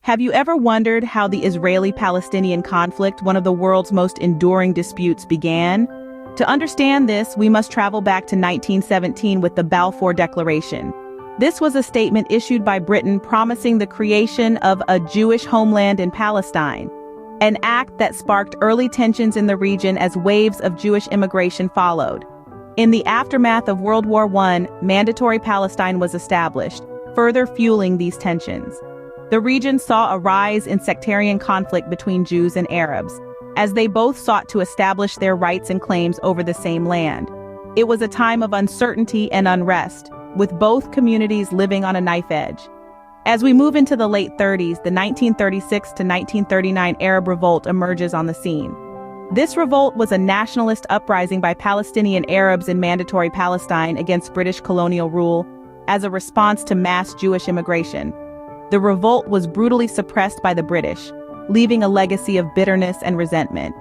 Have you ever wondered how the Israeli-Palestinian conflict, one of the world's most enduring disputes, began? To understand this, we must travel back to 1917 with the Balfour Declaration. This was a statement issued by Britain promising the creation of a Jewish homeland in Palestine, an act that sparked early tensions in the region as waves of Jewish immigration followed. In the aftermath of World War I, Mandatory Palestine was established, further fueling these tensions. The region saw a rise in sectarian conflict between Jews and Arabs, as they both sought to establish their rights and claims over the same land. It was a time of uncertainty and unrest, with both communities living on a knife edge. As we move into the late 30s, the 1936 to 1939 Arab revolt emerges on the scene. This revolt was a nationalist uprising by Palestinian Arabs in Mandatory Palestine against British colonial rule as a response to mass Jewish immigration. The revolt was brutally suppressed by the British, leaving a legacy of bitterness and resentment.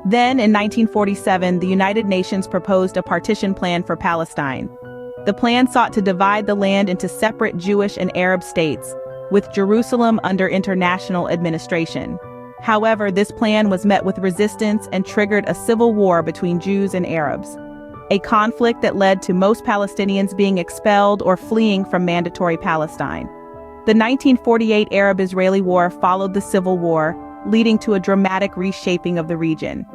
Then, in 1947, the United Nations proposed a partition plan for Palestine. The plan sought to divide the land into separate Jewish and Arab states, with Jerusalem under international administration. However, this plan was met with resistance and triggered a civil war between Jews and Arabs, a conflict that led to most Palestinians being expelled or fleeing from Mandatory Palestine. The 1948 Arab-Israeli War followed the Civil War, leading to a dramatic reshaping of the region.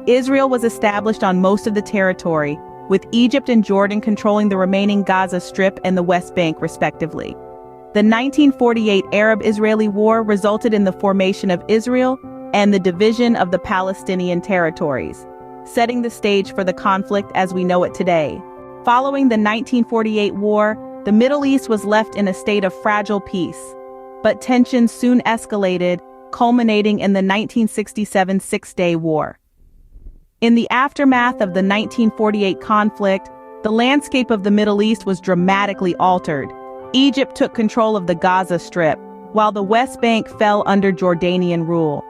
Israel was established on most of the territory, with Egypt and Jordan controlling the remaining Gaza Strip and the West Bank, respectively. The 1948 Arab-Israeli War resulted in the formation of Israel and the division of the Palestinian territories, setting the stage for the conflict as we know it today. Following the 1948 war, the Middle East was left in a state of fragile peace, but tensions soon escalated, culminating in the 1967 Six-Day War. In the aftermath of the 1948 conflict, the landscape of the Middle East was dramatically altered. Egypt took control of the Gaza Strip, while the West Bank fell under Jordanian rule.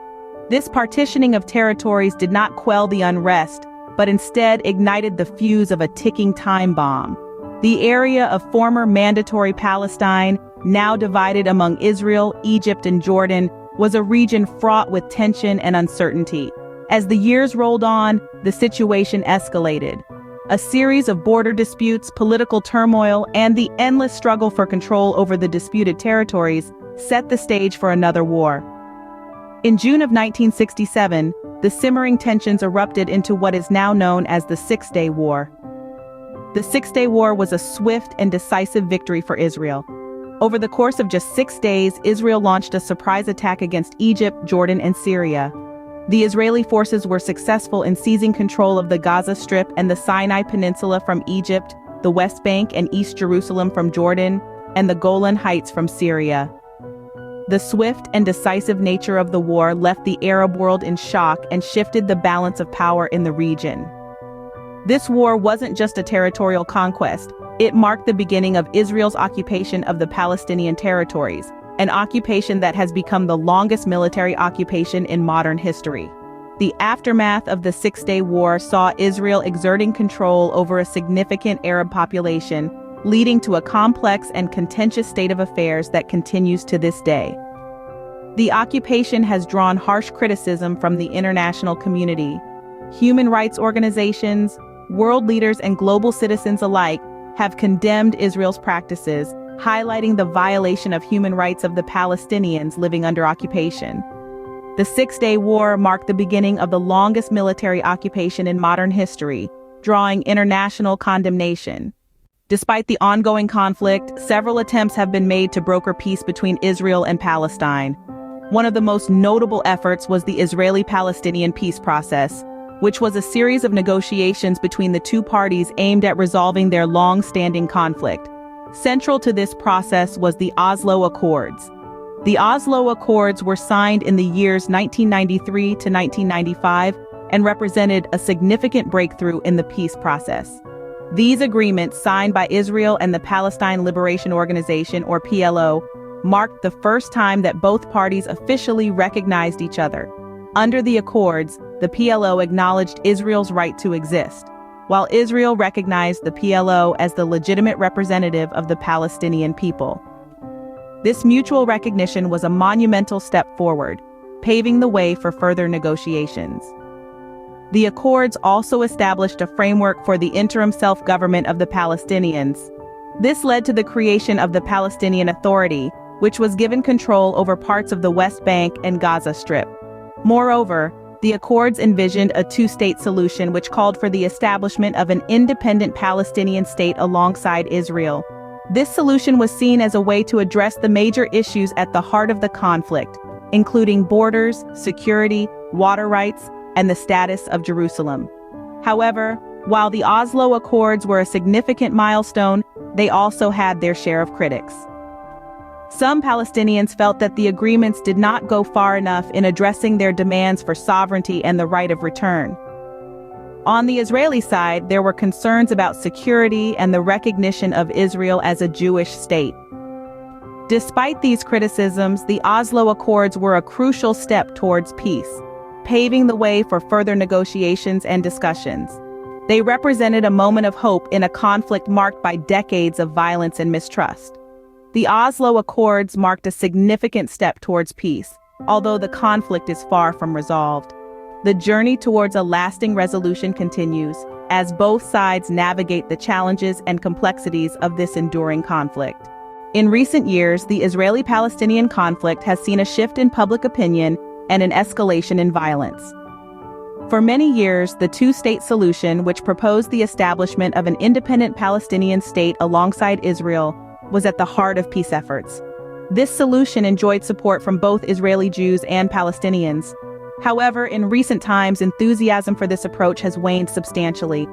This partitioning of territories did not quell the unrest, but instead ignited the fuse of a ticking time bomb. The area of former Mandatory Palestine, now divided among Israel, Egypt, and Jordan, was a region fraught with tension and uncertainty. As the years rolled on, the situation escalated. A series of border disputes, political turmoil, and the endless struggle for control over the disputed territories set the stage for another war. In June of 1967, the simmering tensions erupted into what is now known as the Six-Day War. The Six-Day War was a swift and decisive victory for Israel. Over the course of just 6 days, Israel launched a surprise attack against Egypt, Jordan, and Syria. The Israeli forces were successful in seizing control of the Gaza Strip and the Sinai Peninsula from Egypt, the West Bank and East Jerusalem from Jordan, and the Golan Heights from Syria. The swift and decisive nature of the war left the Arab world in shock and shifted the balance of power in the region. This war wasn't just a territorial conquest, it marked the beginning of Israel's occupation of the Palestinian territories, an occupation that has become the longest military occupation in modern history. The aftermath of the Six-Day War saw Israel exerting control over a significant Arab population, leading to a complex and contentious state of affairs that continues to this day. The occupation has drawn harsh criticism from the international community. Human rights organizations, world leaders, and global citizens alike have condemned Israel's practices, highlighting the violation of human rights of the Palestinians living under occupation. The Six-Day War marked the beginning of the longest military occupation in modern history, drawing international condemnation. Despite the ongoing conflict, several attempts have been made to broker peace between Israel and Palestine. One of the most notable efforts was the Israeli-Palestinian peace process, which was a series of negotiations between the two parties aimed at resolving their long-standing conflict. Central to this process was the Oslo Accords. The Oslo Accords were signed in the years 1993 to 1995 and represented a significant breakthrough in the peace process. These agreements, signed by Israel and the Palestine Liberation Organization, or PLO, marked the first time that both parties officially recognized each other. Under the Accords, the PLO acknowledged Israel's right to exist, while Israel recognized the PLO as the legitimate representative of the Palestinian people. This mutual recognition was a monumental step forward, paving the way for further negotiations. The accords also established a framework for the interim self-government of the Palestinians. This led to the creation of the Palestinian Authority, which was given control over parts of the West Bank and Gaza Strip. Moreover, the accords envisioned a two-state solution which called for the establishment of an independent Palestinian state alongside Israel. This solution was seen as a way to address the major issues at the heart of the conflict, including borders, security, water rights, and the status of Jerusalem. However, while the Oslo Accords were a significant milestone, they also had their share of critics. Some Palestinians felt that the agreements did not go far enough in addressing their demands for sovereignty and the right of return. On the Israeli side, there were concerns about security and the recognition of Israel as a Jewish state. Despite these criticisms, the Oslo Accords were a crucial step towards peace, paving the way for further negotiations and discussions. They represented a moment of hope in a conflict marked by decades of violence and mistrust. The Oslo Accords marked a significant step towards peace, although the conflict is far from resolved. The journey towards a lasting resolution continues, as both sides navigate the challenges and complexities of this enduring conflict. In recent years, the Israeli-Palestinian conflict has seen a shift in public opinion and an escalation in violence. For many years, the two-state solution, which proposed the establishment of an independent Palestinian state alongside Israel, was at the heart of peace efforts. This solution enjoyed support from both Israeli Jews and Palestinians. However, in recent times, enthusiasm for this approach has waned substantially.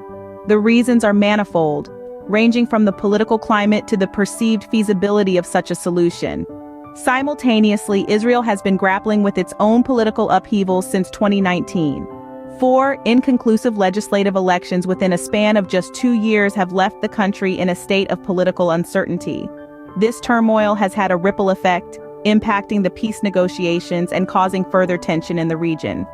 The reasons are manifold, ranging from the political climate to the perceived feasibility of such a solution. Simultaneously, Israel has been grappling with its own political upheavals since 2019. 4 inconclusive legislative elections within a span of just 2 years have left the country in a state of political uncertainty. This turmoil has had a ripple effect, impacting the peace negotiations and causing further tension in the region.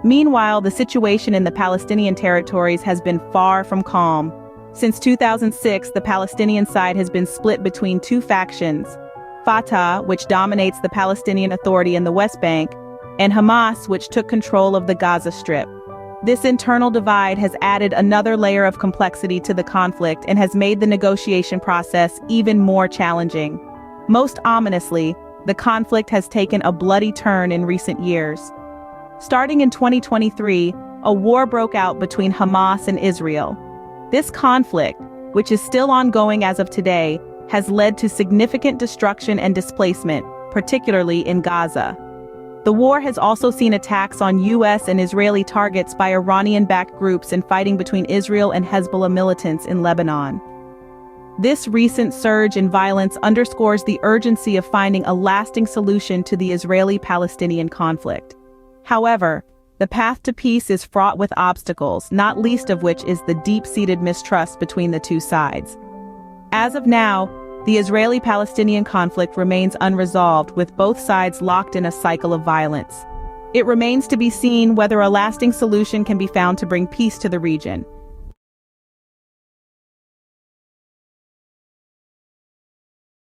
Meanwhile, the situation in the Palestinian territories has been far from calm. Since 2006, the Palestinian side has been split between two factions: Fatah, which dominates the Palestinian Authority in the West Bank, and Hamas, which took control of the Gaza Strip. This internal divide has added another layer of complexity to the conflict and has made the negotiation process even more challenging. Most ominously, the conflict has taken a bloody turn in recent years. Starting in 2023, a war broke out between Hamas and Israel. This conflict, which is still ongoing as of today, has led to significant destruction and displacement, particularly in Gaza. The war has also seen attacks on U.S. and Israeli targets by Iranian-backed groups and fighting between Israel and Hezbollah militants in Lebanon. This recent surge in violence underscores the urgency of finding a lasting solution to the Israeli-Palestinian conflict. However, the path to peace is fraught with obstacles, not least of which is the deep-seated mistrust between the two sides. As of now, the Israeli-Palestinian conflict remains unresolved, with both sides locked in a cycle of violence. It remains to be seen whether a lasting solution can be found to bring peace to the region,